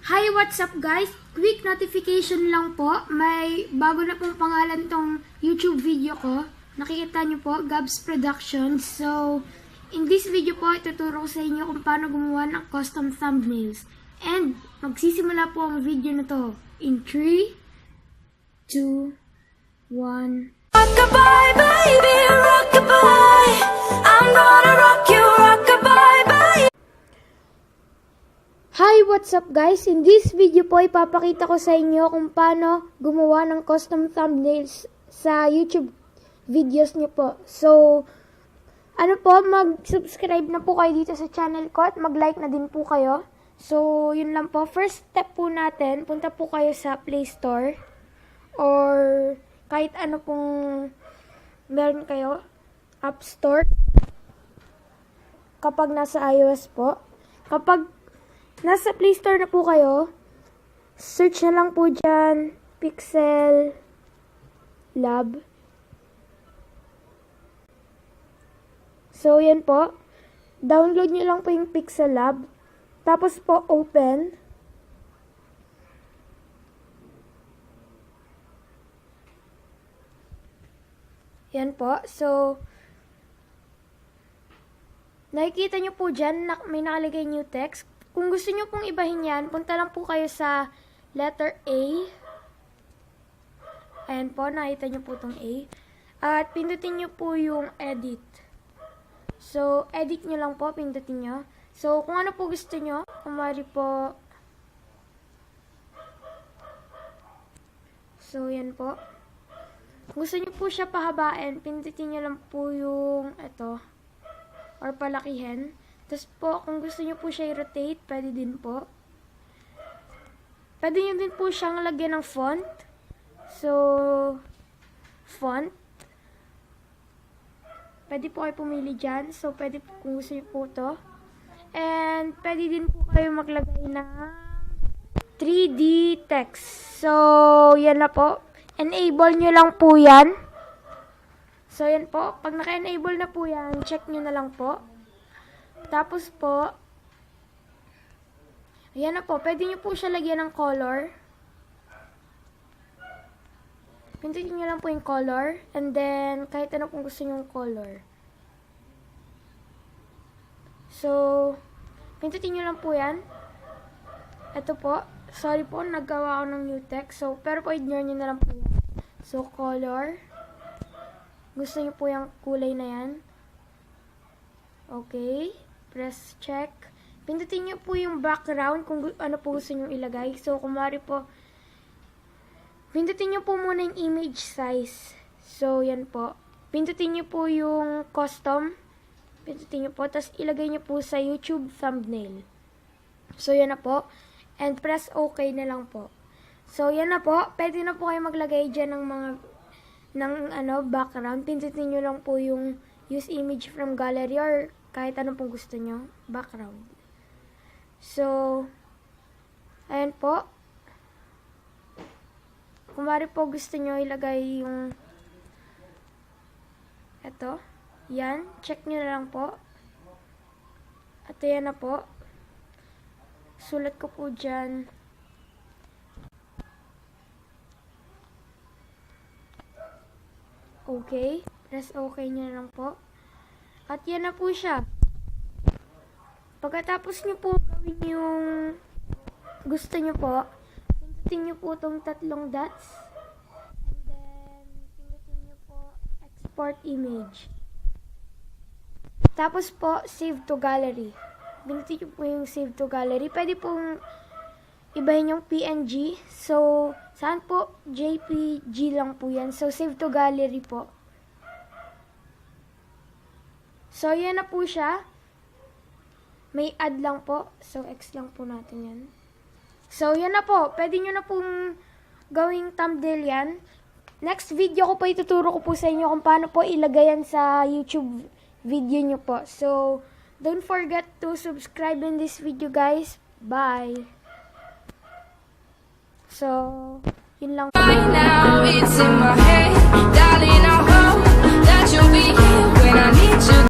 Hi, what's up guys? Quick notification lang po. May bago na pong pangalan tong YouTube video ko. Nakikita niyo po, Gabs Productions. So, in this video po, ituturo ko sa inyo kung paano gumawa ng custom thumbnails. And, magsisimula po ang video na to. In 3, 2, 1... Rockabye, baby, rockabye. I'm gonna rock you, rockabye, baby. Hi, what's up guys? In this video po, ipapakita ko sa inyo kung paano gumawa ng custom thumbnails sa YouTube videos niyo po. So, ano po, mag-subscribe na po kayo dito sa channel ko at mag-like na din po kayo. So, yun lang po. First step po natin, punta po kayo sa Play Store or kahit ano pong meron kayo, App Store. Kapag nasa iOS po. Kapag nasa Play Store na po kayo, search na lang po dyan, Pixel Lab. So, yan po. Download nyo lang po yung Pixel Lab. Tapos po, open. Yan po. So, nakikita nyo po dyan, may nakalagay new text. Kung gusto nyo pong ibahin yan, punta lang po kayo sa letter A. Ayan po, nakita nyo po itong A. At pindutin nyo po yung edit. So, edit nyo lang po, pindutin nyo. So, kung ano po gusto nyo, kumari po. So, yan po. Kung gusto nyo po siya pahabain, pindutin nyo lang po yung ito. Or palakihin. Tapos po, kung gusto nyo po siya i-rotate, pwede din po. Pwede nyo din po siyang lagyan ng font. So, font. Pwede po kayo pumili dyan. So, pwede po kung gusto nyo po ito. And, pwede din po kayo maglagay ng 3D text. So, yan na po. Enable nyo lang po yan. So, yan po. Pag naka-enable na po yan, check nyo na lang po. Tapos po, ayan na po. Pwede nyo po siya lagyan ng color. Pindutin nyo lang po yung color. And then, kahit ano kung gusto nyo yung color. So, pindutin nyo lang po yan. Ito po. Sorry po, naggawa ako ng new text. So, pero po, ignore nyo na lang po yan. So, color. Gusto nyo po yung kulay na yan. Okay. Press check. Pindutin nyo po yung background kung ano po gusto nyo ilagay. So, kumari po, pindutin nyo po muna yung image size. So, yan po. Pindutin nyo po yung custom. Pindutin nyo po. Tapos, ilagay nyo po sa YouTube thumbnail. So, yan na po. And press OK na lang po. So, yan na po. Pwede na po kayo maglagay dyan ng mga background. Pindutin nyo lang po yung use image from gallery or kahit anong pong gusto nyo. Background. So, ayan po. Kung mari po gusto nyo ilagay yung eto. Yan. Check nyo na lang po. At ayan na po. Sulat ko po dyan. Okay. Press OK nyo na lang po. At yan na po siya. Pagkatapos nyo po gawin yung gusto nyo po, pindutin nyo po itong tatlong dots. And then, pindutin nyo po export image. Tapos po, save to gallery. Pindutin nyo po yung save to gallery. Pwede pong ibahin yung PNG. So, saan po? JPG lang po yan. So, save to gallery po. So, yan na po siya. May add lang po. So, X lang po natin yan. So, yan na po. Pwede nyo na pong gawing thumbnail yan. Next video ko po, ituturo ko po sa inyo kung paano po ilagay yan sa YouTube video nyo po. So, don't forget to subscribe in this video, guys. Bye! So, yun lang po. Right now, it's in my head. Darling, I hope that you'll be here when I need you.